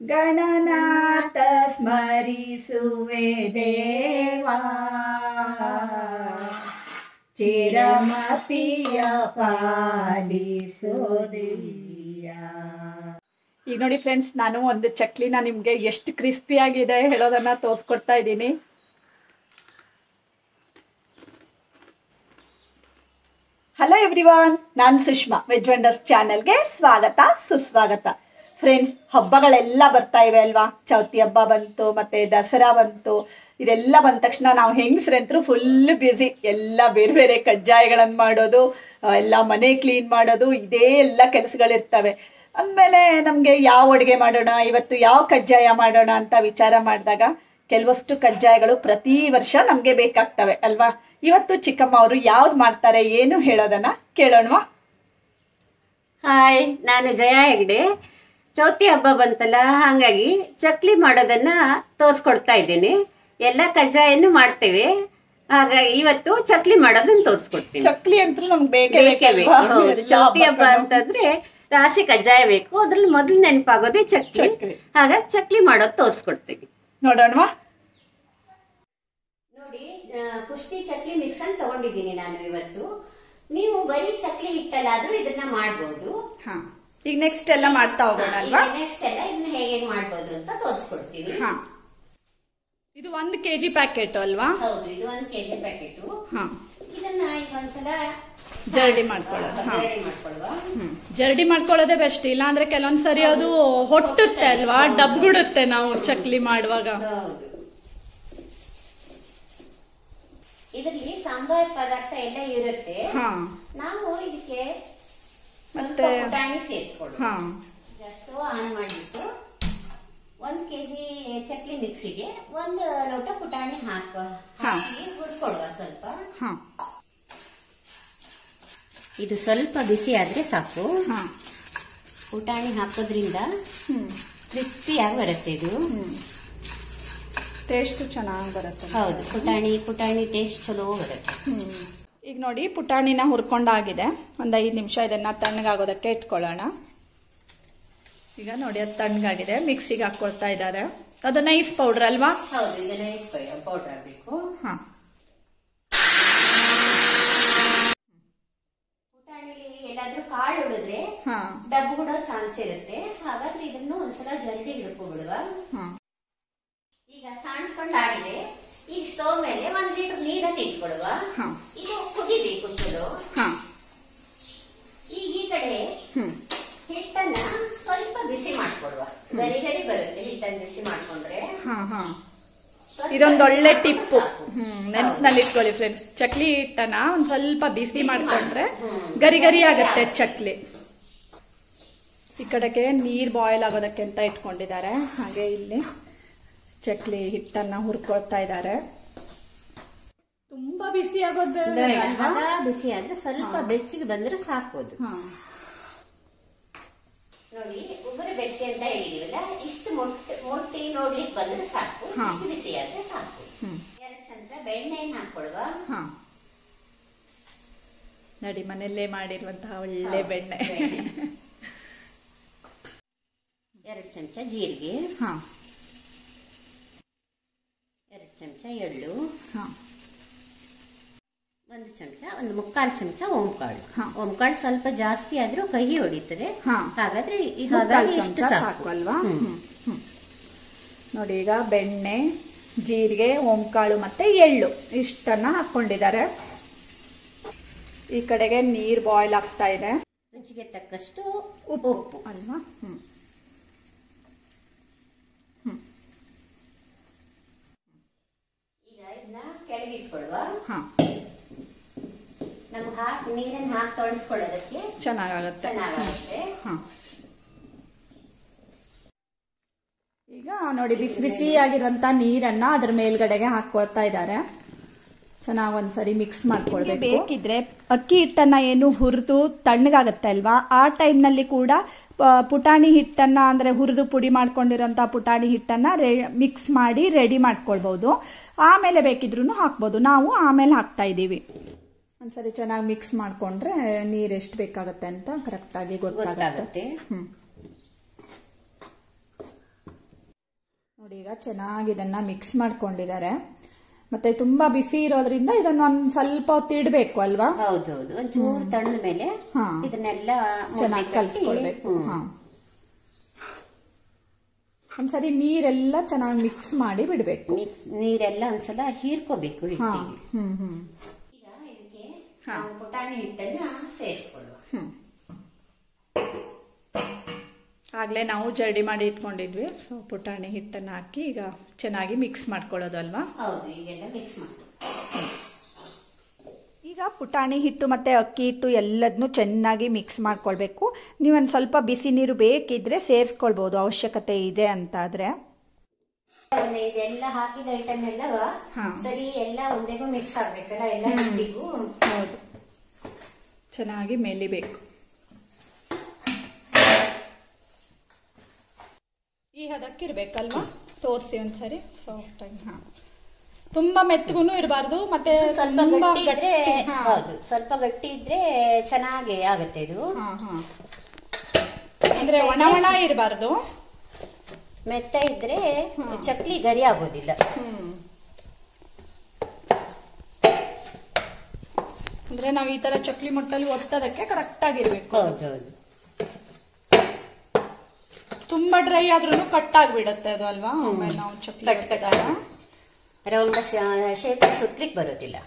ಗಣನಾಥ ಸ್ಮರಿಸುವೆ ದೇವಾ, ಚಿರಮತಿಯ ಪಾಲಿಸೋ ದೇವ್ಯ. ಈಗ ನೋಡಿ ಫ್ರೆಂಡ್ಸ್, ನಾನು ಒಂದು ಚಕ್ಲಿನ ನಿಮಗೆ ಎಷ್ಟು ಕ್ರಿಸ್ಪಿ ಆಗಿದೆ ಹೇಳೋದನ್ನ ತೋರಿಸ್ಕೊಡ್ತಾ ಇದ್ದೀನಿ. ಹಲೋ ಎವ್ರಿವಾನ್, ನಾನು ಸುಷ್ಮಾ. ವೆಜ್ ವಂಡರ್ಸ್ ಚಾನೆಲ್ಗೆ ಸ್ವಾಗತ ಸುಸ್ವಾಗತ. ಫ್ರೆಂಡ್ಸ್, ಹಬ್ಬಗಳೆಲ್ಲ ಬರ್ತಾ ಇವೆ ಅಲ್ವಾ? ಚೌತಿ ಹಬ್ಬ ಬಂತು, ಮತ್ತೆ ದಸರಾ ಬಂತು. ಇದೆಲ್ಲ ಬಂದ ತಕ್ಷಣ ನಾವು ಹೆಂಗಸ್ರಂತರೂ ಫುಲ್ ಬ್ಯುಸಿ. ಎಲ್ಲ ಬೇರೆ ಬೇರೆ ಕಜ್ಜಾಯಗಳನ್ನು ಮಾಡೋದು, ಎಲ್ಲ ಮನೆ ಕ್ಲೀನ್ ಮಾಡೋದು, ಇದೇ ಎಲ್ಲ ಕೆಲಸಗಳಿರ್ತವೆ. ಅಂದಮೇಲೆ ನಮಗೆ ಯಾವ ಅಡುಗೆ ಮಾಡೋಣ, ಇವತ್ತು ಯಾವ ಕಜ್ಜಾಯ ಮಾಡೋಣ ಅಂತ ವಿಚಾರ ಮಾಡಿದಾಗ ಕೆಲವಷ್ಟು ಕಜ್ಜಾಯಗಳು ಪ್ರತಿ ವರ್ಷ ನಮಗೆ ಬೇಕಾಗ್ತವೆ ಅಲ್ವಾ? ಇವತ್ತು ಚಿಕ್ಕಮ್ಮ ಅವರು ಯಾವ್ದು ಮಾಡ್ತಾರೆ ಏನು ಹೇಳೋದನ್ನ ಕೇಳೋಣವಾ? ಹಾಯ್, ನಾನು ಜಯಾ ಹೆಗ್ಡೆ. ಚೌತಿ ಹಬ್ಬ ಬಂತಲ್ಲ, ಹಾಗಾಗಿ ಚಕ್ಲಿ ಮಾಡೋದನ್ನ ತೋರಿಸ್ಕೊಡ್ತಾ ಇದ್ದೀನಿ. ಎಲ್ಲ ಕಜ್ಜಾಯನ್ನು ಮಾಡ್ತೇವೆ, ಹಾಗಾಗಿ ಇವತ್ತು ಚಕ್ಲಿ ಮಾಡೋದನ್ನ ತೋರಿಸ್ಕೊಡ್ತೀನಿ. ಚಕ್ಲಿ ಅಂತೂ ನಮ್ಗೆ ಬೇಕೇ ಬೇಕು. ಚೌತಿ ಹಬ್ಬ ಅಂತಂದ್ರೆ ರಾಶಿ ಕಜ್ಜಾಯ ಬೇಕು, ಅದ್ರಲ್ಲಿ ಮೊದಲು ನೆನಪಾಗೋದೇ ಚಕ್ಲಿ. ಹಾಗಾಗಿ ಚಕ್ಲಿ ಮಾಡೋದು ತೋರಿಸ್ಕೊಡ್ತೀನಿ, ನೋಡೋಣವಾ? ನೋಡಿ, ಪುಷ್ಟಿ ಚಕ್ಲಿ ಮಿಕ್ಸ್ ಅಂತ ತಗೊಂಡಿದ್ದೀನಿ ನಾನು ಇವತ್ತು. ನೀವು ಬರೀ ಚಕ್ಲಿ ಹಿಟ್ಟಲ್ಲಾದ್ರೂ ಇದನ್ನ ಮಾಡ್ಬೋದು. ಈಗ ನೆಕ್ಸ್ಟ್ ಎಲ್ಲ ಮಾಡ್ತಾ ಹೋಗೋಣ ಅಲ್ವಾ? ನೆಕ್ಸ್ಟ್ ಎಲ್ಲ ಇದನ್ನ ಹೇಗೆ ಮಾಡ್ಬೋದು ಅಂತ ತೋರಿಸ್ಕೊಡ್ತೀನಿ. ಇದು 1 kg ಪ್ಯಾಕೆಟ್ ಅಲ್ವಾ? ಹೌದು, ಇದು 1 kg ಪ್ಯಾಕೆಟ್. ಇದನ್ನ ಈಗ ಒಂದ್ಸಲ ಜರಡಿ ಮಾಡ್ಕೊಳ್ಳೋದು. ಜರಡಿ ಮಾಡ್ಕೊಳ್ಳೋದೇ ಬೆಸ್ಟ್. ಇಲ್ಲ ಅಂದ್ರೆ ಕೆಲವೊಂದ್ಸರಿ ಅದು ಹೊಟ್ಟುತ್ತೆ ಅಲ್ವಾ, ಡಬ್ಗುಡುತ್ತೆ ನಾವು ಚಕ್ಲಿ ಮಾಡುವಾಗ. ಹೌದು, ಇದರಲ್ಲಿ ಸಾಂಬಾರ್ ಪದಾರ್ಥ ಎಲ್ಲ ಇರುತ್ತೆ. ನಾವು ಇದಕ್ಕೆ ಮತ್ತೆ ಪುಟಾಣಿ ಸೇರಿಸ್ಕೊಳ್ಳೋದು. ಜಸ್ಟ್ ಆನ್ ಮಾಡಿಬಿಟ್ಟು 1 kg ಚಕ್ಲಿ ಮಿಕ್ಸಿಗೆ 1 ಲೋಟ ಪುಟಾಣಿ ಹಾಕಿ ಹುರ್ಕೊಡುವ ಸ್ವಲ್ಪ. ಇದು ಸ್ವಲ್ಪ ಬಿಸಿ ಆದ್ರೆ ಸಾಕು. ಪುಟಾಣಿ ಹಾಕೋದ್ರಿಂದ ಕ್ರಿಸ್ಪಿಯಾಗಿ ಬರುತ್ತೆ. ಇದು ಟೇಸ್ಟ್ ಚೆನ್ನಾಗಿ ಬರುತ್ತೆ. ಹೌದು, ಪುಟಾಣಿ ಟೇಸ್ಟ್ ಚಲೋ ಬರುತ್ತೆ. ಈಗ ನೋಡಿ, ಪುಟಾಣಿನ ಹುರ್ಕೊಂಡಾಗಿದೆ. ಒಂದು 5 ನಿಮಿಷ ಇದನ್ನ ತಣ್ಣಗಾಗೋದಕ್ಕೆ ಇಟ್ಕೊಳ್ಳೋಣ. ಈಗ ನೋಡಿ, ಅದು ತಣ್ಣಗಾಗಿದೆ. ಮಿಕ್ಸಿಗೆ ಹಾಕೊಳ್ತಾ ಇದ್ದಾರೆ. ಅದು ನೈಸ್ ಪೌಡರ್ ಅಲ್ವಾ? ಹೌದು, ಇದು ನೈಸ್ ಪೌಡರ್ ಆಗಬೇಕು. ಪುಟಾಣಿಲಿ ಎಲ್ಲಾದ್ರೂ ಕಾಳು ಉಳಿದ್ರೆ ಡಬ್ಬು ಬಿಡೋ ಚಾನ್ಸ್ ಇರುತ್ತೆ. ಹಾಗಾದ್ರೆ ಇದನ್ನು ಒಂದ್ಸಲ ಜರಡಿ ಹಿಡ್ಕೊಬಿಡುವ. ಈಗ ಸಾಣಿಸ್ಕೊಂಡಾಗಿದೆ. ಈಗ ಸ್ಟೋವ್ ಮೇಲೆ 1 ಲೀಟರ್ ನೀರನ್ನು ಇಟ್ಕೊಳುವ. ಇದು ಕುದಿಬೇಕು ಚಲೋ. ಈಗ ಈ ಕಡೆ ಹಿಟ್ಟನ್ನ ಸ್ವಲ್ಪ ಬಿಸಿ ಮಾಡ್ಕೊಳುವ. ಗರಿ ಗರಿ ಬರುತ್ತೆ ಹಿಟ್ಟನ್ನು ಬಿಸಿ ಮಾಡ್ಕೊಂಡ್ರೆ. ಇದೊಂದು ಒಳ್ಳೆ ಟಿಪ್ ನೆನಪಿನಲ್ಲಿ ಇಟ್ಕೊಳ್ಳಿ ಫ್ರೆಂಡ್ಸ್. ಚಕ್ಲಿ ಹಿಟ್ಟನ್ನ ಒಂದ್ ಸ್ವಲ್ಪ ಬಿಸಿ ಮಾಡ್ಕೊಂಡ್ರೆ ಗರಿ ಗರಿ ಆಗುತ್ತೆ ಚಕ್ಲಿ. ಈ ಕಡೆಗೆ ನೀರ್ ಬಾಯ್ಲ್ ಆಗೋದಕ್ಕೆ ಅಂತ ಇಟ್ಕೊಂಡಿದ್ದಾರೆ. ಹಾಗೆ ಇಲ್ಲಿ ಚಕ್ಲಿ ಹಿಟ್ಟನ್ನ ಹುರ್ಕೊಳ್ತಾ ಇದ್ದಾರೆ. ತುಂಬಾ ಬಿಸಿ ಆಗೋದು ಬಿಸಿ ಆದ್ರೆ ಸ್ವಲ್ಪ ಬೆಚ್ಚಗೆ ಬಂದ್ರೆ ಸಾಕೋದು. ನೋಡಿ, ಉಗುರು ಬೆಚ್ಚಗೆ ಅಂತ ಹೇಳಿದೀವಲ್ಲ, ಇಷ್ಟು ಮೊಟ್ಟಿ ನೋಡ್ಲಿಕ್ಕೆ ಬಂದ್ರೆ ಸಾಕು. ಇಷ್ಟು ಬಿಸಿ ಆದ್ರೆ ಸಾಕು. 2 ಚಮಚ ಬೆಣ್ಣೆಯನ್ನು ಹಾಕೊಳ್ಳುವ. ನೋಡಿ, ಮನೆಯಲ್ಲೇ ಮಾಡಿರುವಂತಹ ಒಳ್ಳೆ ಬೆಣ್ಣೆ. 2 ಚಮಚ ಜೀರಿಗೆ, 2 ಚಮಚ ಎಳ್ಳು, 1 ಚಮಚ, 1/4 ಚಮಚ ಓಂಕಾಳು. ಓಂಕಾಳು ಸ್ವಲ್ಪ ಜಾಸ್ತಿ ಆದ್ರೂ ಕಹಿ ಹೊಡಿತದೆ, ಹಾಗಾದ್ರೆ ಇಷ್ಟು ಸಾಕು ಅಲ್ವಾ? ನೋಡಿ, ಈಗ ಬೆಣ್ಣೆ, ಜೀರಿಗೆ, ಓಂಕಾಳು ಮತ್ತೆ ಎಳ್ಳು ಇಷ್ಟನ್ನ ಹಾಕೊಂಡಿದ್ದಾರೆ. ಈ ಕಡೆಗೆ ನೀರ್ ಬಾಯ್ಲ್ ಆಗ್ತಾ ಇದೆ. ರುಚಿಗೆ ತಕ್ಕಷ್ಟು ಉಪ್ಪು ಅಲ್ವಾ? ಈಗ ಇದನ್ನ ಕೆಳಗೆ ಇಟ್ಕೊಳ್ಳುವ. ನಮ್ಗೆ ನೀರನ್ನು ಹಾಕಿ ತೊಳಸ್ಕೊಳ್ಳೋದಕ್ಕೆ ಚೆನ್ನಾಗಾಗುತ್ತೆ. ಈಗ ನೋಡಿ, ಬಿಸಿ ಬಿಸಿ ಆಗಿರುವಂತ ನೀರನ್ನ ಅದ್ರ ಮೇಲ್ಗಡೆಗೆ ಹಾಕೊಳ್ತಾ ಇದ್ದಾರೆ. ಚೆನ್ನಾಗಿ ಒಂದ್ಸರಿ ಮಿಕ್ಸ್ ಮಾಡ್ಕೊಳ್ಬೇಕು. ಬೇಕಿದ್ರೆ ಅಕ್ಕಿ ಹಿಟ್ಟನ್ನ ಏನು ಹುರಿದು ತಣ್ಣಗಾಗತ್ತೆ ಅಲ್ವಾ, ಆ ಟೈಮ್ ನಲ್ಲಿ ಕೂಡ ಪುಟಾಣಿ ಹಿಟ್ಟನ್ನ ಅಂದ್ರೆ ಹುರಿದು ಪುಡಿ ಮಾಡ್ಕೊಂಡಿರೋಂತ ಪುಟಾಣಿ ಹಿಟ್ಟನ್ನ ಮಿಕ್ಸ್ ಮಾಡಿ ರೆಡಿ ಮಾಡ್ಕೊಳ್ಬಹುದು. ಆಮೇಲೆ ಬೇಕಿದ್ರು ಹಾಕ್ಬೋದು. ನಾವು ಆಮೇಲೆ ಹಾಕ್ತಾ ಇದೀವಿ. ಒಂದ್ಸರಿ ಚೆನ್ನಾಗಿ ಮಿಕ್ಸ್ ಮಾಡ್ಕೊಂಡ್ರೆ ನೀರ್ ಎಷ್ಟು ಬೇಕಾಗತ್ತೆ ಅಂತ ಕರೆಕ್ಟ್ ಆಗಿ ಗೊತ್ತಾಗುತ್ತೆ. ನೋಡಿ ಈಗ ಚೆನ್ನಾಗಿ ಇದನ್ನು ಮಿಕ್ಸ್ ಮಾಡ್ಕೊಂಡಿದ್ದಾರೆ. ಮತ್ತೆ ತುಂಬಾ ಬಿಸಿ ಇರೋದ್ರಿಂದ ಇದನ್ನು ಒಂದು ಸ್ವಲ್ಪ ಹೊತ್ತು ಇಡಬೇಕು ಅಲ್ವಾ? ಹೌದೌದು, ಒಂಚೂರು ತಣ್ಣದ ಮೇಲೆ ಇದನ್ನೆಲ್ಲ ಚೆನ್ನಾಗಿ ಕಲಿಸ್ಕೊಳ್ಬೇಕು. ಒಂದ್ಸರಿ ನೀರೆಲ್ಲ ಚೆನ್ನಾಗಿ ಮಿಕ್ಸ್ ಮಾಡಿ ಬಿಡ್ಬೇಕು. ನೀರೆಲ್ಲ ಒಂದ್ಸಲ ಹೀರ್ಕೋಬೇಕು ಹಿಟ್ಟಿಗೆ. ಈಗ ಇದಕ್ಕೆ ಪುಟಾಣಿ ಹಿಟ್ಟನ್ನ ಸೇರಿಸ್ಕೊಳ್ಳುವ. ಆಗ್ಲೇ ನಾವು ಜರಡಿ ಮಾಡಿ ಇಟ್ಕೊಂಡಿದ್ವಿ. ಸೊ ಪುಟಾಣಿ ಹಿಟ್ಟನ್ನು ಹಾಕಿ ಈಗ ಚೆನ್ನಾಗಿ ಮಿಕ್ಸ್ ಮಾಡ್ಕೊಳ್ಳೋದು ಅಲ್ವಾ? ಹೌದು, ಈಗೆಲ್ಲ ಮಿಕ್ಸ್ ಮಾಡಿ. ಈಗ ಪುಟಾಣಿ ಹಿಟ್ಟು ಮತ್ತೆ ಅಕ್ಕಿ ಹಿಟ್ಟು ಎಲ್ಲದನ್ನು ಚೆನ್ನಾಗಿ ಮಿಕ್ಸ್ ಮಾಡ್ಕೊಳ್ಬೇಕು. ನೀವೊಂದು ಸ್ವಲ್ಪ ಬಿಸಿ ನೀರು ಬೇಕಿದ್ರೆ ಸೇರಿಸ್ಕೊಳ್ಬಹುದು, ಅವಶ್ಯಕತೆ ಇದೆ ಅಂತಾದ್ರೆ. ಇದೆಲ್ಲ ಹಾಕಿದ ಐಟಮ್ ಎಲ್ಲ ಸರಿ ಎಲ್ಲ ಒಂದೇಗೂ ಮಿಕ್ಸ್ ಆಗ್ಬೇಕಲ್ಲ ಎಲ್ಲ ಹಿಟ್ಟಿಗೂ. ಹೌದು, ಚೆನ್ನಾಗಿ ಮೆಲಿಬೇಕು. ಈ ಹದಕ್ಕಿರ್ಬೇಕಲ್ವಾ? ತೋರಿಸಿ ಒಂದ್ಸರಿ ಸಾಫ್ಟ್ ಆಗಿ. ತುಂಬಾ ಮೆತ್ತಗೂ ಇರಬಾರ್ದು, ಮತ್ತೆ ಸ್ವಲ್ಪ ಗಟ್ಟಿ ಇದ್ರೆ ಹೌದು, ಸ್ವಲ್ಪ ಗಟ್ಟಿ ಇದ್ರೆ ಚೆನ್ನಾಗಿ ಆಗುತ್ತೆ ಇದು. ಅಂದ್ರೆ ಒಣ ಒಣ ಇರಬಾರ್ದು, ಮೆತ್ತ ಇದ್ರೆ ಚಕ್ಲಿ ಗರಿ ಆಗೋದಿಲ್ಲ. ಅಂದ್ರೆ ನಾವು ಈ ತರ ಚಕ್ಲಿ ಮೊಟ್ಟಲ್ಲಿ ಒತ್ತೋದಕ್ಕೆ ಕರೆಕ್ಟ್ ಆಗಿರ್ಬೇಕು. ಹೌದೌದು, ತುಂಬಾ ಡ್ರೈ ಆದ್ರೂ ಕಟ್ ಆಗ್ಬಿಡತ್ತೆ ಅದು ಅಲ್ವಾ? ಆಮೇಲೆ ನಾವು ಚಕ್ಲಿ ರೌಂಡ್ ಶೇಪ್ ಸುತ್ತಲಿಕ್ಕೆ ಬರೋದಿಲ್ಲ.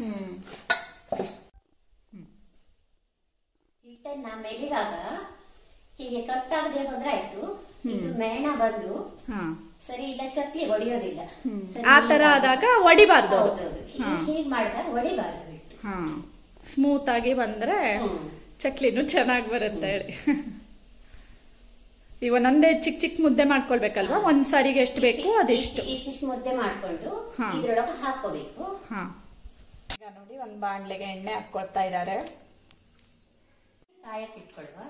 ಹಿಟ್ಟನ್ನ ಮೆಲಿವಾಗ ಹೀಗೆ ಕಟ್ ಆಗದೆ ಹೋದ್ರೆ ಆಯ್ತು. ಇದು ಮೇಣ ಬಂದು ಸರಿ ಇಲ್ಲ, ಚಕ್ಲಿ ಹೊಡಿಯೋದಿಲ್ಲ. ಆ ತರ ಆದಾಗ ಹೊಡಿಬಾರ್ದು. ಹೌದೌದು, ಹೀಗೆ ಮಾಡಿದಾಗ ಹೊಡಿಬಾರ್ದು ಹಿಟ್ಟು. ಸ್ಮೂತ್ ಆಗಿ ಬಂದ್ರೆ ಚಕ್ಲಿನೂ ಚೆನ್ನಾಗಿ ಬರುತ್ತೆ ಹೇಳಿ. ಈಗ ಒಂದೊಂದೇ ಚಿಕ್ಕ ಚಿಕ್ಕ ಮುದ್ದೆ ಮಾಡ್ಕೊಳ್ಬೇಕಲ್ವಾ? ಒಂದ್ ಸಾರಿಗೆ ಎಷ್ಟು ಬೇಕು ಅದಿಷ್ಟು ಇಷ್ಟಿಷ್ಟು ಮುದ್ದೆ ಮಾಡ್ಕೊಂಡು ಇದ್ರೊಳಗೆ ಹಾಕೋಬೇಕು. ಈಗ ನೋಡಿ ಒಂದ್ ಬಾಣ್ಲೆಗೆ ಎಣ್ಣೆ ಹಾಕೊಳ್ತಾ ಇದ್ದಾರೆ. ಕಾಯಕ್ಕೆ ಇಟ್ಕೊಳ್ವಾ.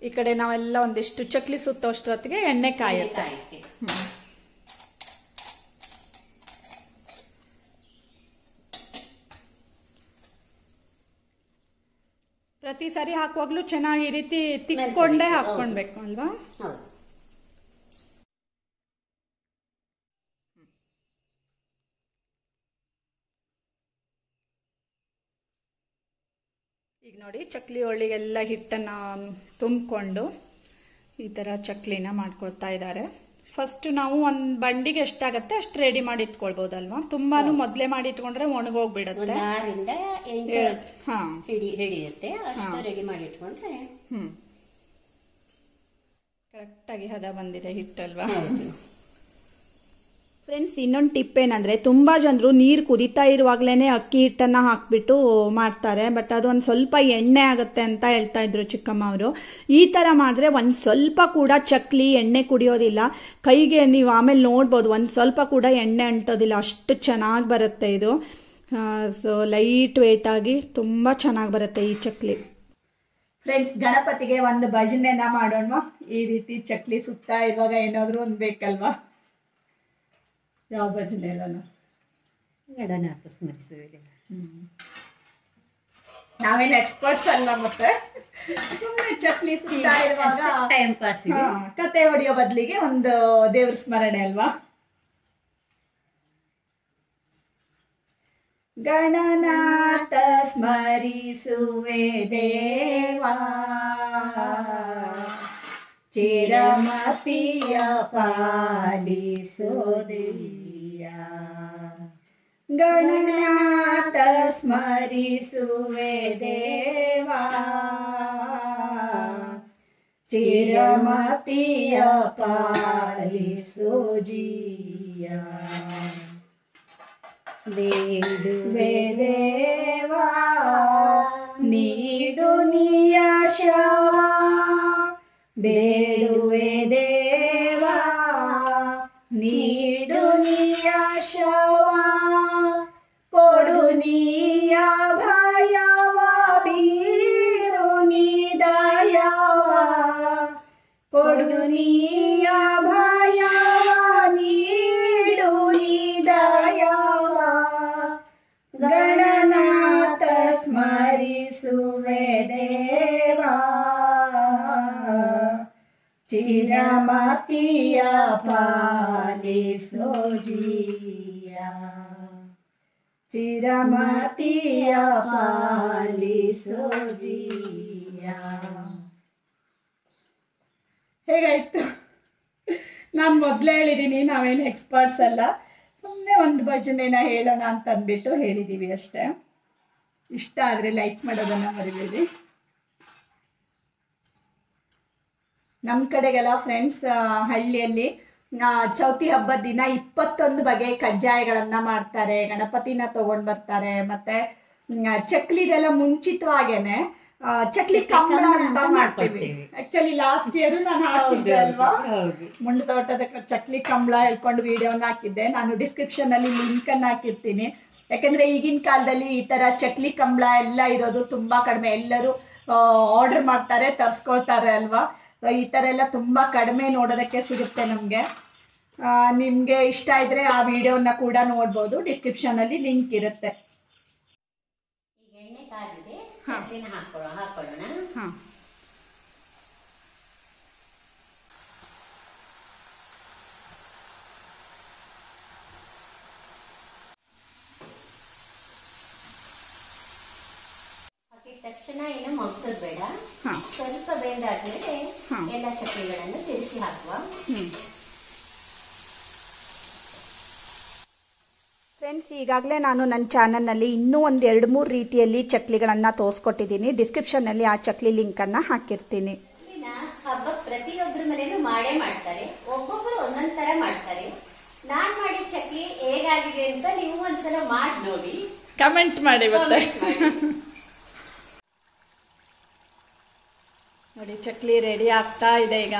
ಈ ಕಡೆ ನಾವೆಲ್ಲ ಒಂದಿಷ್ಟು ಚಕ್ಲಿ ಸುತ್ತೋಷ್ಟೊತ್ತಿಗೆ ಎಣ್ಣೆ ಕಾಯುತ್ತೆ. ಪ್ರತಿ ಸಾರಿ ಹಾಕುವಾಗ್ಲೂ ಚೆನ್ನಾಗಿ ಈ ರೀತಿ ತಿಕ್ಕೊಂಡೇ ಹಾಕೊಂಡ್ಬೇಕು ಅಲ್ವಾ? ಈಗ ನೋಡಿ ಚಕ್ಲಿ ಒಳ್ಳಿಗೆಲ್ಲ ಹಿಟ್ಟನ್ನ ತುಂಬಿಕೊಂಡು ಈ ತರ ಚಕ್ಲಿನ ಮಾಡ್ಕೊಳ್ತಾ ಇದ್ದಾರೆ. ಫಸ್ಟ್ ನಾವು ಒಂದ್ ಬಂಡಿಗೆ ಎಷ್ಟಾಗತ್ತೆ ಅಷ್ಟು ರೆಡಿ ಮಾಡಿ ಇಟ್ಕೊಳ್ಬಹುದಲ್ವಾ? ತುಂಬಾನು ಮೊದ್ಲೇ ಮಾಡಿ ಇಟ್ಕೊಂಡ್ರೆ ಒಣಗೋಗ್ಬಿಡತ್ತೆ. ಹಿಡಿಯುತ್ತೆ, ಅಷ್ಟು ರೆಡಿ ಮಾಡಿ ಇಟ್ಕೊಂಡ್ರೆ ಕರೆಕ್ಟ್ ಆಗಿ ಹದ ಬಂದಿದೆ ಹಿಟ್ಟಲ್ವಾ? ಫ್ರೆಂಡ್ಸ್, ಇನ್ನೊಂದು ಟಿಪ್ ಏನಂದ್ರೆ, ತುಂಬಾ ಜನರು ನೀರು ಕುದಿತಾ ಇರುವಾಗ್ಲೇನೆ ಅಕ್ಕಿ ಹಿಟ್ಟನ್ನ ಹಾಕ್ಬಿಟ್ಟು ಮಾಡ್ತಾರೆ. ಬಟ್ ಅದು ಒಂದ್ ಸ್ವಲ್ಪ ಎಣ್ಣೆ ಆಗತ್ತೆ ಅಂತ ಹೇಳ್ತಾ ಇದ್ರು ಚಿಕ್ಕಮ್ಮ ಅವರು. ಈ ತರ ಮಾಡಿದ್ರೆ ಒಂದ್ ಸ್ವಲ್ಪ ಕೂಡ ಚಕ್ಲಿ ಎಣ್ಣೆ ಕುಡಿಯೋದಿಲ್ಲ. ಕೈಗೆ ನೀವು ಆಮೇಲೆ ನೋಡ್ಬೋದು, ಒಂದ್ ಸ್ವಲ್ಪ ಕೂಡ ಎಣ್ಣೆ ಅಂಟೋದಿಲ್ಲ, ಅಷ್ಟು ಚೆನ್ನಾಗಿ ಬರುತ್ತೆ ಇದು. ಸೊ ಲೈಟ್ ವೇಟ್ ಆಗಿ ತುಂಬಾ ಚೆನ್ನಾಗಿ ಬರುತ್ತೆ ಈ ಚಕ್ಲಿ. ಫ್ರೆಂಡ್ಸ್, ಗಣಪತಿಗೆ ಒಂದು ಭಜನೆನ ಮಾಡೋಣ. ಈ ರೀತಿ ಚಕ್ಲಿ ಸುತ್ತಾ ಇರುವಾಗ ಏನಾದ್ರು ಒಂದ್ ಬೇಕಲ್ವಾ? ಯಾವ ಭಜನೆ ಹೇಳೋಣ? ಗಣನಾಥ ಸ್ಮರಿಸುವೆ. ನಾವೇನು ಎಕ್ಸ್ಪರ್ಟ್ಸ್ ಅಲ್ಲ, ಮತ್ತೆ ಸುಮ್ಮನೆ ಚಕ್ಲಿ ಸುತ್ತಾ ಇರುವಾಗ ಟೈಮ್ ಪಾಸ್, ಕತೆ ಹೊಡೆಯೋ ಬದಲಿಗೆ ಒಂದು ದೇವ್ರ ಸ್ಮರಣೆ ಅಲ್ವಾ? ಗಣನಾಥ ಸ್ಮರಿಸುವೆ ದೇವಾ, ಚಿರಮತಿಯ ಪಾಲಿಸೋ ದೇಯ. ಗಣನಾಥ ಸ್ಮರಿಸುವೆ ದೇವಾ, ಚಿರಮತಿಯ ಪಾಲಿಸೋ ಜೀಯ. ಬೇಡುವೆ ದೇವಾ, ನೀಡು ನೀಯ ಶವ. ಬೇಡುವೆ ದೇವಾ, ನೀಡು ನೀಯ ಶವ. ಕೊಡು ನೀಯ ಭಯವ, ಬೀರು ನೀ ದಯವ. ಕೊಡು ನೀಯ ಭಯವ, ನೀಡು ನೀ ದಯವ. ಗಣನಾಥ ಸ್ಮರಿಸುವೆ ದೇವಾ, ಚಿರಮತಿಯ ಪಾಲಿಸೋ ಜಿಯ, ಚಿರಮತಿಯ ಪಾಲಿಸೋ ಜಿಯ. ಹೇಗಾಯ್ತು? ನಾನು ಮೊದಲೇ ಹೇಳಿದ್ದೀನಿ, ನಾವೇನು ಎಕ್ಸ್ಪರ್ಟ್ಸ್ ಅಲ್ಲ, ಸುಮ್ಮನೆ ಒಂದು ಭಜನೆನ ಹೇಳೋಣ ಅಂತ ಅಂದ್ಬಿಟ್ಟು ಹೇಳಿದ್ದೀವಿ ಅಷ್ಟೇ. ಇಷ್ಟ ಆದರೆ ಲೈಕ್ ಮಾಡೋದನ್ನು ಮರಿಬೇಡಿ. ನಮ್ಮ ಕಡೆಗೆಲ್ಲ ಫ್ರೆಂಡ್ಸ್ ಹಳ್ಳಿಯಲ್ಲಿ ಚೌತಿ ಹಬ್ಬದ ದಿನ 21 ಬಗೆ ಕಜ್ಜಾಯಗಳನ್ನ ಮಾಡ್ತಾರೆ, ಗಣಪತಿನ ತಗೊಂಡ್ ಬರ್ತಾರೆ. ಮತ್ತೆ ಚಕ್ಲಿದೆಲ್ಲ ಮುಂಚಿತವಾಗೇನೆ ಚಕ್ಲಿ ಕಂಬಳ ಅಂತ ಮಾಡ್ತೀವಿ. ಆಕ್ಚುಲಿ ಲಾಸ್ಟ್ ಇಯರ್ ನಾನು ಹಾಕಿದ್ದೆ ಅಲ್ವಾ, ಮುಂಡ ತೋಟದ ಚಕ್ಲಿ ಕಂಬಳ ಹೇಳ್ಕೊಂಡು ವಿಡಿಯೋನ ಹಾಕಿದ್ದೆ. ನಾನು ಡಿಸ್ಕ್ರಿಪ್ಷನ್ ಅಲ್ಲಿ ಲಿಂಕ್ ಅನ್ನ ಹಾಕಿರ್ತೀನಿ. ಯಾಕಂದ್ರೆ ಈಗಿನ ಕಾಲದಲ್ಲಿ ಈ ತರ ಚಕ್ಲಿ ಕಂಬಳ ಎಲ್ಲ ಇರೋದು ತುಂಬಾ ಕಡಿಮೆ. ಎಲ್ಲರೂ ಆರ್ಡರ್ ಮಾಡ್ತಾರೆ, ತರ್ಸ್ಕೊಳ್ತಾರೆ ಅಲ್ವಾ. ಸೊ ಈ ತರ ಎಲ್ಲ ತುಂಬಾ ಕಡಿಮೆ ನೋಡೋದಕ್ಕೆ ಸಿಗುತ್ತೆ ನಮ್ಗೆ. ನಿಮ್ಗೆ ಇಷ್ಟ ಇದ್ರೆ ಆ ವಿಡಿಯೋನ ಕೂಡ ನೋಡ್ಬೋದು, ಡಿಸ್ಕ್ರಿಪ್ಷನ್ ಅಲ್ಲಿ ಲಿಂಕ್ ಇರುತ್ತೆ. ಈಗ ಎಣ್ಣೆ ಕಾದಿದೆ, ಚಕ್ಲಿನ ಹಾಕೊಳ್ಳೋಣ. ಹಾಕಿದ ತಕ್ಷಣ ಏನು ಮಗ್ಚೋದು ಬೇಡ, ಸ್ವಲ್ಪ ಬೆಂದಾದ್ಮೇಲೆ ಎಲ್ಲ ಚಕ್ಲಿಗಳನ್ನು ತಿರ್ಸಿ ಹಾಕುವ. ಫ್ರೆಂಡ್ಸ್, ಈಗಾಗಲೇ ನಾನು ನನ್ನ ಚಾನಲ್ನಲ್ಲಿ ಇನ್ನೂ ಒಂದು 2-3 ರೀತಿಯಲ್ಲಿ ಚಕ್ಲಿಗಳನ್ನು ತೋರಿಸ್ಕೊಟ್ಟಿದ್ದೀನಿ. ಡಿಸ್ಕ್ರಿಪ್ಷನ್ನಲ್ಲಿ ಆ ಚಕ್ಲಿ ಲಿಂಕನ್ನು ಹಾಕಿರ್ತೀನಿ. ಹಬ್ಬಕ್ಕೆ ಪ್ರತಿಯೊಬ್ಬರ ಮನೇಲೂ ಮಾಡೇ ಮಾಡ್ತಾರೆ, ಒಬ್ಬೊಬ್ಬರು ಒಂದೊಂದ್ ತರ ಮಾಡ್ತಾರೆ. ನಾನ್ ಮಾಡಿದ ಚಕ್ಲಿ ಹೇಗಾಗಿದೆ ಅಂತ ನೀವು ಒಂದ್ಸಲ ಮಾಡಿ ನೋಡಿ, ಕಮೆಂಟ್ ಮಾಡಿ. ಮತ್ತೆ ನೋಡಿ, ಚಕ್ಲಿ ರೆಡಿ ಆಗ್ತಾ ಇದೆ ಈಗ.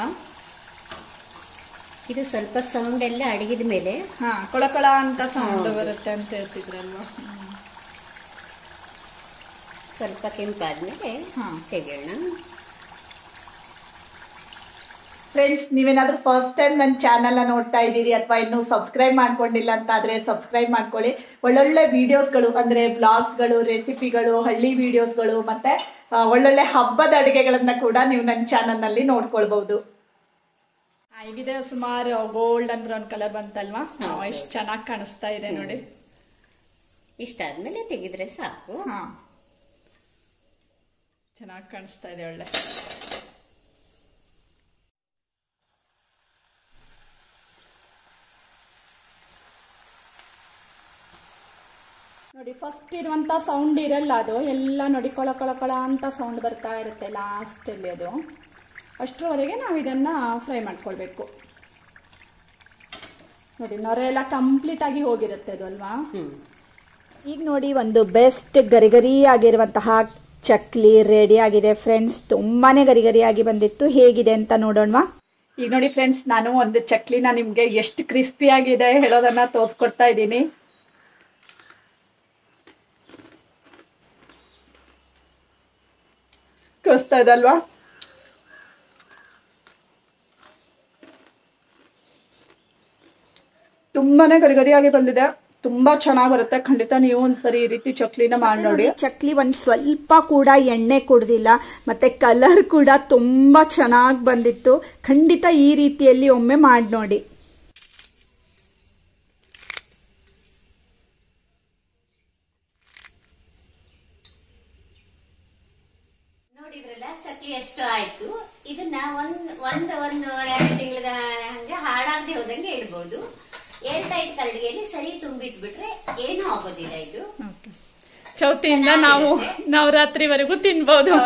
ಇದು ಸ್ವಲ್ಪ ಸೌಂಡ್ ಎಲ್ಲ ಅಡಗಿದ ಮೇಲೆ ಕೊಳಕೊಳ ಅಂತ ಸೌಂಡ್ ಬರುತ್ತೆ ಅಂತ ಹೇಳ್ತಿದ್ರಲ್ವಾ. ಸ್ವಲ್ಪ ಕೆಂಪಾದ್ಮೇಲೆ ತೆಗೆಯೋಣ. ಫ್ರೆಂಡ್ಸ್, ನೀವೇನಾದ್ರೂ ಫಸ್ಟ್ ಟೈಮ್ ನನ್ನ ಚಾನಲ್ನ ನೋಡ್ತಾ ಇದ್ದೀರಿ ಅಥವಾ ಇನ್ನೂ ಸಬ್ಸ್ಕ್ರೈಬ್ ಮಾಡ್ಕೊಂಡಿಲ್ಲ ಅಂತ ಆದರೆ ಸಬ್ಸ್ಕ್ರೈಬ್ ಮಾಡ್ಕೊಳ್ಳಿ. ಒಳ್ಳೊಳ್ಳೆ ವಿಡಿಯೋಸ್ಗಳು ಅಂದರೆ ವ್ಲಾಗ್ಸ್ಗಳು, ರೆಸಿಪಿಗಳು, ಹಳ್ಳಿ ವಿಡಿಯೋಸ್ಗಳು ಮತ್ತು ಒಳ್ಳೊಳ್ಳೆ ಹಬ್ಬದ ಅಡುಗೆಗಳನ್ನ ಕೂಡ ನೀವು ನನ್ನ ಚಾನಲ್ನಲ್ಲಿ ನೋಡ್ಕೊಳ್ಬಹುದು. ಈಗಿದೆ ಸುಮಾರು ಗೋಲ್ಡನ್ ಬ್ರೌನ್ ಕಲರ್ ಬಂತಲ್ವಾ, ಎಷ್ಟು ಚೆನ್ನಾಗಿ ಕಾಣಿಸ್ತಾ ಇದೆ ನೋಡಿ. ಇಷ್ಟ ಆದ್ಮೇಲೆ ತೆಗೆದ್ರೆ ಸಾಕು. ಚೆನ್ನಾಗಿ ಕಾಣಿಸ್ತಾ ಇದೆ, ಒಳ್ಳೆ. ನೋಡಿ, ಫಸ್ಟ್ ಇರುವಂತ ಸೌಂಡ್ ಇರಲ್ಲ, ಅದು ಎಲ್ಲ ನೋಡಿ ಕೊಳ ಕೊಳ ಕೊಳ ಅಂತ ಸೌಂಡ್ ಬರ್ತಾ ಇರುತ್ತೆ ಲಾಸ್ಟಲ್ಲಿ. ಅದು ಅಷ್ಟರವರೆಗೆ ನಾವು ಇದನ್ನ ಫ್ರೈ ಮಾಡ್ಕೊಳ್ಬೇಕು. ನೋಡಿ, ನೊರೆ ಎಲ್ಲ ಕಂಪ್ಲೀಟ್ ಆಗಿ ಹೋಗಿರುತ್ತೆ ಅದು ಅಲ್ವಾ. ಈಗ ನೋಡಿ, ಒಂದು ಬೆಸ್ಟ್ ಗರಿಗರಿ ಆಗಿರುವಂತಹ ಚಕ್ಲಿ ರೆಡಿ ಆಗಿದೆ ಫ್ರೆಂಡ್ಸ್. ತುಂಬಾನೇ ಗರಿಗರಿಯಾಗಿ ಬಂದಿತ್ತು. ಹೇಗಿದೆ ಅಂತ ನೋಡೋಣವಾ. ಈಗ ನೋಡಿ ಫ್ರೆಂಡ್ಸ್, ನಾನು ಒಂದು ಚಕ್ಲಿನ ನಿಮ್ಗೆ ಎಷ್ಟು ಕ್ರಿಸ್ಪಿ ಆಗಿದೆ ಹೇಳೋದನ್ನ ತೋರಿಸ್ಕೊಡ್ತಾ ಇದ್ದೀನಿ. ಕಳಿಸ್ತಾ ಇದಲ್ವಾ, ತುಂಬಾನೇ ಗರಿಗರಿಯಾಗಿ ಬಂದಿದೆ. ತುಂಬಾ ಚೆನ್ನಾಗಿ ಬರುತ್ತೆ. ಖಂಡಿತ ನೀವು ಒಂದ್ಸರಿ ಈ ರೀತಿ ಚಕ್ಲಿನ ಮಾಡಿ ನೋಡಿ. ಚಕ್ಲಿ ಒಂದ್ ಸ್ವಲ್ಪ ಕೂಡ ಎಣ್ಣೆ ಕುಡ್ದಿಲ್ಲ, ಮತ್ತೆ ಕಲರ್ ಕೂಡ ತುಂಬಾ ಚೆನ್ನಾಗಿ ಬಂದಿತ್ತು. ಖಂಡಿತ ಈ ರೀತಿಯಲ್ಲಿ ಒಮ್ಮೆ ಮಾಡಿ ನೋಡಿ. ನೋಡಿದ್ರಲ್ಲ, ಚಕ್ಲಿ ಎಷ್ಟು ಆಯ್ತು. ಇದನ್ನ ಒಂದೂವರೆ ತಿಂಗಳ ಹಂಗೆ ಹಾಳಾಗದೆ ಹೋದಂಗೆ ಇಡ್ಬೋದು. ಏರ್ ಟೈಟ್ ಕರಡಿಗೆಯಲ್ಲಿ ಸರಿ ತುಂಬಿಟ್ಬಿಟ್ರೆ ಏನೂ ಆಗೋದಿಲ್ಲ. ಇದು ಚೌತಿಯಿಂದ ನಾವು ನವರಾತ್ರಿವರೆಗೂ ತಿನ್ಬಹುದು.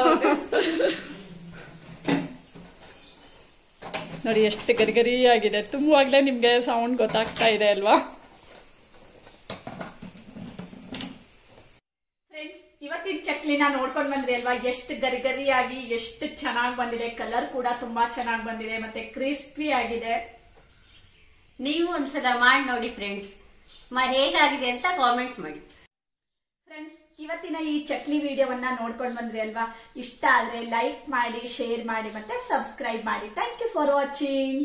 ನೋಡಿ ಎಷ್ಟು ಗರಿಗರಿ ಆಗಿದೆ. ತುಂಬಾಗ್ಲೇ ನಿಮ್ಗೆ ಸೌಂಡ್ ಗೊತ್ತಾಗ್ತಾ ಇದೆ ಅಲ್ವಾ. ಫ್ರೆಂಡ್ಸ್, ಇವತ್ತಿನ ಚಕ್ಲಿನ ನೋಡ್ಕೊಂಡ್ ಬಂದ್ರಿ ಅಲ್ವಾ, ಎಷ್ಟು ಗರಿಗರಿಯಾಗಿ ಎಷ್ಟು ಚೆನ್ನಾಗಿ ಬಂದಿದೆ. ಕಲರ್ ಕೂಡ ತುಂಬಾ ಚೆನ್ನಾಗಿ ಬಂದಿದೆ, ಮತ್ತೆ ಕ್ರಿಸ್ಪಿ ಆಗಿದೆ. ನೀವು ಒಂದ್ಸಲ ಮಾಡಿ ನೋಡಿ ಫ್ರೆಂಡ್ಸ್, ಹೇಗಾಗಿದೆ ಅಂತ ಕಾಮೆಂಟ್ ಮಾಡಿ. ಫ್ರೆಂಡ್ಸ್, ಇವತ್ತಿನ ಈ ಚಕ್ಲಿ ವಿಡಿಯೋವನ್ನ ನೋಡ್ಕೊಂಡು ಬಂದ್ರಿ ಅಲ್ವಾ. ಇಷ್ಟ ಆದ್ರೆ ಲೈಕ್ ಮಾಡಿ, ಶೇರ್ ಮಾಡಿ, ಮತ್ತೆ ಸಬ್ಸ್ಕ್ರೈಬ್ ಮಾಡಿ. Thank you for watching.